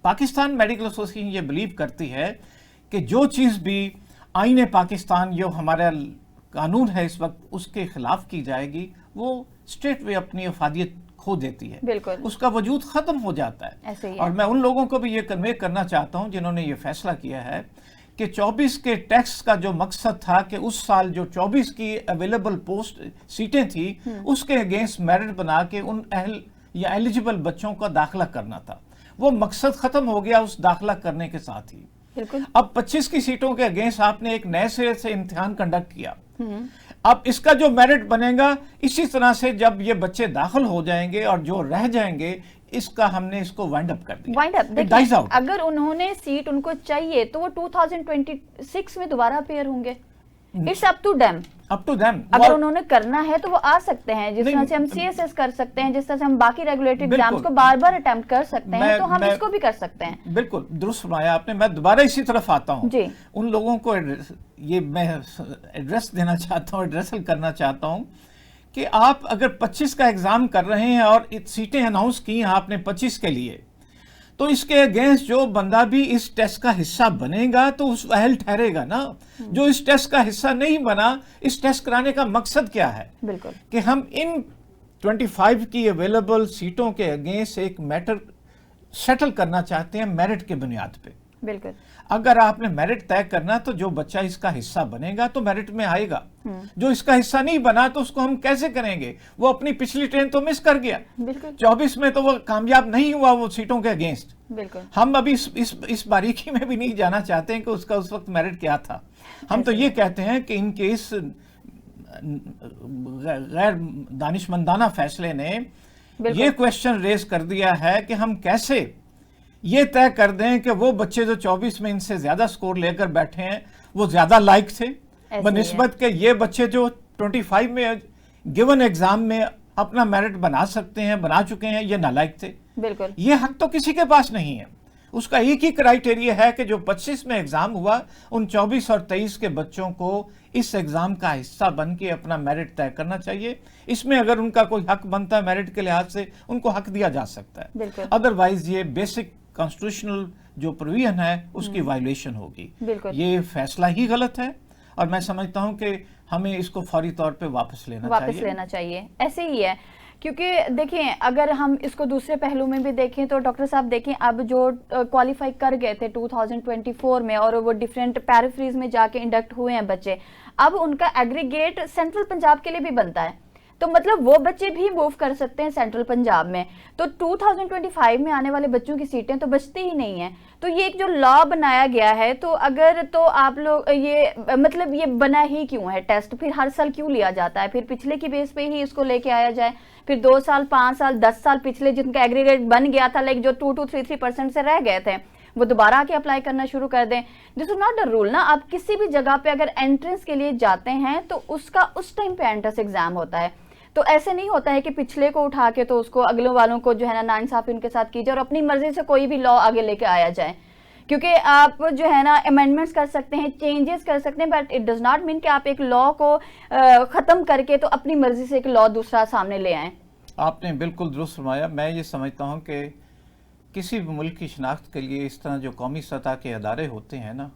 Pakistan medical association ये believe करती है कि जो चीज़ भी आईन पाकिस्तान जो हमारा कानून है इस वक्त उसके खिलाफ की जाएगी वो स्ट्रेट वे अपनी अफादियत खो देती है, बिल्कुल उसका वजूद ख़त्म हो जाता है। ऐसे ही और मैं उन लोगों को भी ये कन्वे करना चाहता हूँ जिन्होंने ये फैसला किया है कि 24 के टैक्स का जो मकसद था कि उस साल जो 24 की अवेलेबल पोस्ट सीटें थी उसके अगेंस्ट मेरिट बना के उन या एलिजिबल बच्चों का दाखिला करना था, वो मकसद खत्म हो गया उस दाखिला करने के साथ ही। बिल्कुल। अब 25 की सीटों के अगेंस्ट आपने एक नए सिरे से इम्तिहान कंडक्ट किया। अब इसका जो मेरिट बनेगा इसी तरह से जब ये बच्चे दाखिल हो जाएंगे और जो रह जाएंगे इसका हमने इसको वाइंड अप कर दिया। वाइंड अप देखिए, अगर उन्होंने सीट उनको चाहिए तो वो 2026 में दोबारा अपेयर होंगे। It's up to them. अगर उन्होंने करना है तो वो आ सकते हैं, जिस तरह से हम CSS कर सकते हैं, जिस तरह से हम बाकी रेगुलेटरी एग्जाम्स को बार बार अटेम्प्ट कर सकते हैं, तो हम इसको भी कर सकते हैं। बिल्कुल दुरुस्त फरमाया आपने। मैं दोबारा इसी तरफ आता हूँ। उन लोगों को ये मैं एड्रेस देना चाहता हूँ, एड्रेसल करना चाहता हूँ कि आप अगर 25 का एग्जाम कर रहे हैं और सीटें अनाउंस की हैं आपने 25 के लिए, तो इसके अगेंस्ट जो बंदा भी इस टेस्ट का हिस्सा बनेगा तो उस अहल ठहरेगा ना। जो इस टेस्ट का हिस्सा नहीं बना, इस टेस्ट कराने का मकसद क्या है? बिल्कुल कि हम इन 25 की अवेलेबल सीटों के अगेंस्ट एक मैटर सेटल करना चाहते हैं मेरिट के बुनियाद पे। बिल्कुल। अगर आपने मेरिट तय करना तो जो बच्चा इसका हिस्सा बनेगा तो मेरिट में आएगा, जो इसका हिस्सा नहीं बना तो उसको हम कैसे करेंगे? वो अपनी पिछली ट्रेन तो मिस कर गया। 24 में तो वो कामयाब नहीं हुआ वो सीटों के अगेंस्ट। बिल्कुल। हम अभी इस बारीकी में भी नहीं जाना चाहते हैं कि उसका उस वक्त मेरिट क्या था। हम तो ये कहते हैं कि इनके इस गैर दानिशमंदाना फैसले ने ये क्वेश्चन रेज कर दिया है कि हम कैसे ये तय कर दें कि वो बच्चे जो 24 में इनसे ज्यादा स्कोर लेकर बैठे हैं वो ज्यादा लायक थे बनिस्बत के ये बच्चे जो 25 में गिवन एग्जाम में अपना मेरिट बना सकते हैं, बना चुके हैं, ये नालायक थे। बिल्कुल। ये हक तो किसी के पास नहीं है। उसका एक ही क्राइटेरिया है कि जो 25 में एग्जाम हुआ उन 24 और 23 के बच्चों को इस एग्जाम का हिस्सा बन के अपना मेरिट तय करना चाहिए। इसमें अगर उनका कोई हक बनता है मेरिट के लिहाज से, उनको हक दिया जा सकता है। अदरवाइज ये बेसिक कॉन्स्टिट्यूशनल जो प्रोविजन है उसकी वायलेशन होगी। ये फैसला ही गलत है और मैं समझता हूं कि हमें इसको फौरी तौर पे वापस लेना चाहिए। ऐसे ही है, क्योंकि देखिए अगर हम इसको दूसरे पहलू में भी देखें तो डॉक्टर साहब देखें, अब जो क्वालिफाई कर गए थे 2024 में और वो डिफरेंट पैराफ्रीज में जाके इंडक्ट हुए हैं बच्चे, अब उनका एग्रीगेट सेंट्रल पंजाब के लिए भी बनता है, तो मतलब वो बच्चे भी मूव कर सकते हैं सेंट्रल पंजाब में। तो 2025 में आने वाले बच्चों की सीटें तो बचती ही नहीं है। तो ये एक जो लॉ बनाया गया है, तो अगर तो आप लोग ये मतलब ये बना ही क्यों है टेस्ट? फिर हर साल क्यों लिया जाता है? फिर पिछले की बेस पे ही इसको लेके आया जाए, फिर 2 साल 5 साल 10 साल पिछले जिनका एग्रीगेट बन गया था, लाइक जो 2-3% से रह गए थे, वो दोबारा आके अप्लाई करना शुरू कर दें। This is not the rule ना। आप किसी भी जगह पे अगर एंट्रेंस के लिए जाते हैं तो उसका उस टाइम पे एंट्रेंस एग्जाम होता है। तो ऐसे नहीं होता है कि पिछले को उठा के तो उसको अगलों वालों को जो है ना नाइंसाफी उनके साथ कीजिए और अपनी मर्जी से कोई भी लॉ आगे लेके आया जाए। क्योंकि आप जो है ना अमेंडमेंट्स कर सकते हैं, चेंजेस कर सकते हैं, but it does not mean कि आप एक लॉ को खत्म करके तो अपनी मर्जी से एक लॉ दूसरा सामने ले आए। आपने बिल्कुल दुरुस्त फरमाया। मैं ये समझता हूँ कि किसी भी मुल्क की शनाख्त के लिए इस तरह जो कौमी सतह के अदारे होते हैं ना,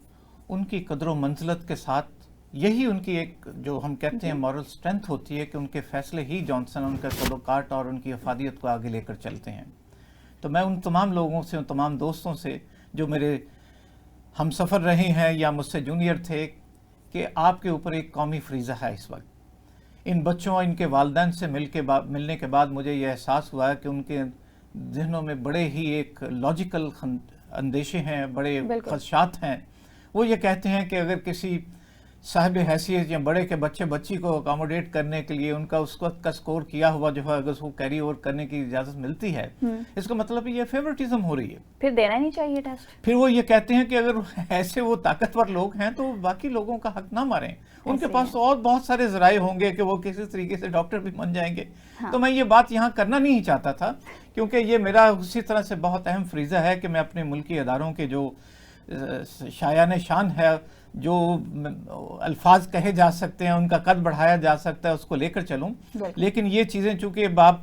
उनकी कदर मंजिलत के साथ यही उनकी एक जो हम कहते हैं मॉरल स्ट्रेंथ होती है कि उनके फैसले ही जॉनसन उनका सलोकाट और उनकी अफादियत को आगे लेकर चलते हैं। तो मैं उन तमाम लोगों से, उन तमाम दोस्तों से जो मेरे हम सफ़र रहे हैं या मुझसे जूनियर थे, कि आपके ऊपर एक कौमी फ्रीज़ा है इस वक्त। इन बच्चों, इनके वालिदैन से मिलने के बाद मुझे यह एहसास हुआ है कि उनके जहनों में बड़े ही एक लॉजिकल अंदेशे हैं, बड़े खदशात हैं। वो ये कहते हैं कि अगर किसी साहिब हैसियत या बड़े के बच्चे बच्ची को अकोमोडेट करने के लिए उनका उस वक्त का स्कोर किया हुआ जो है अगर उसको कैरी ओवर करने की इजाज़त मिलती है, इसका मतलब ये फेवरेटिज्म हो रही है, फिर देना नहीं चाहिए टेस्ट। फिर वो ये कहते हैं कि अगर ऐसे वो ताकतवर लोग हैं तो बाकी लोगों का हक ना मारें। उनके पास तो और बहुत सारे जराए होंगे कि वो किसी तरीके से डॉक्टर भी बन जाएंगे। हाँ। तो मैं ये बात यहाँ करना नहीं चाहता था, क्योंकि ये मेरा उसी तरह से बहुत अहम फ्रीज़ा है कि मैं अपने मुल्की अदारों के जो शायान शान है, जो अल्फाज कहे जा सकते हैं, उनका कद बढ़ाया जा सकता है, उसको लेकर चलूं। लेकिन ये चीज़ें चूंकि अब आप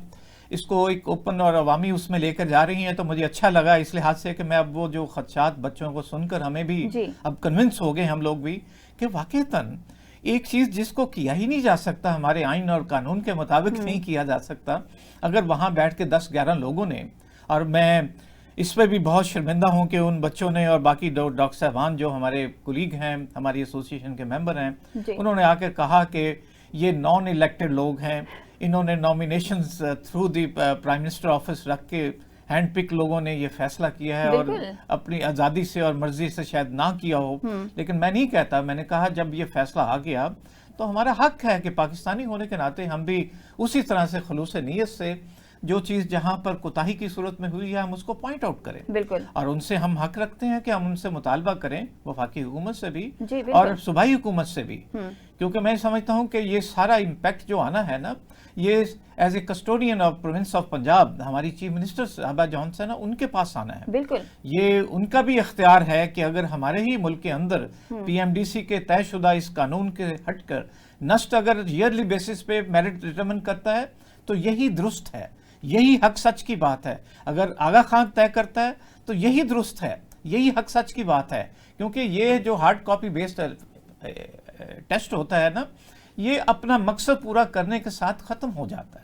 इसको एक ओपन और अवामी उसमें लेकर जा रही हैं, तो मुझे अच्छा लगा इस लिहाज से कि मैं अब वो जो खदशात बच्चों को सुनकर हमें भी जी। अब कन्विंस हो गए हम लोग भी कि वाकईतन एक चीज जिसको किया ही नहीं जा सकता, हमारे आइन और कानून के मुताबिक नहीं किया जा सकता, अगर वहां बैठ के 10-11 लोगों ने, और मैं इस पर भी बहुत शर्मिंदा हूं कि उन बच्चों ने और बाकी डॉक्टर साहबान जो हमारे कुलीग हैं, हमारी एसोसिएशन के मेंबर हैं, जी। उन्होंने आकर कहा कि ये नॉन इलेक्टेड लोग हैं, इन्होंने nominations through the prime minister office रख के हैंड पिक लोगों ने ये फैसला किया है, और बिल्कुल। अपनी आज़ादी से और मर्जी से शायद ना किया हो, लेकिन मैं नहीं कहता। मैंने कहा जब ये फैसला आ गया तो हमारा हक है कि पाकिस्तानी होने के नाते हम भी उसी तरह से खलूस नीयत से जो चीज़ जहां पर कोताही की सूरत में हुई है हम उसको पॉइंट आउट करें, बिल्कुल। और उनसे हम हक रखते हैं कि हम उनसे मुतालबा करें, वफाकी हुकूमत से भी जी, बिल्कुल। और सूबाई हुकूमत से भी, क्योंकि मैं समझता हूं कि ये सारा इम्पैक्ट जो आना है ना, ये as a custodian of province of Punjab हमारी चीफ मिनिस्टर साहबा जॉनसन है, उनके पास आना है। बिल्कुल। ये उनका भी इख्तियार है कि अगर हमारे ही मुल्क के अंदर पीएमडीसी के तयशुदा इस कानून के हटकर नस्ट अगर ईयरली बेसिस पे मेरिट डिटरमिन करता है तो यही दुरुस्त है, यही हक सच की बात है। अगर आगा खान तय करता है तो यही दुरुस्त है, यही हक सच की बात है, क्योंकि ये जो हार्ड कॉपी बेस्ड टेस्ट होता है ना, ये अपना मकसद पूरा करने के साथ खत्म हो जाता है।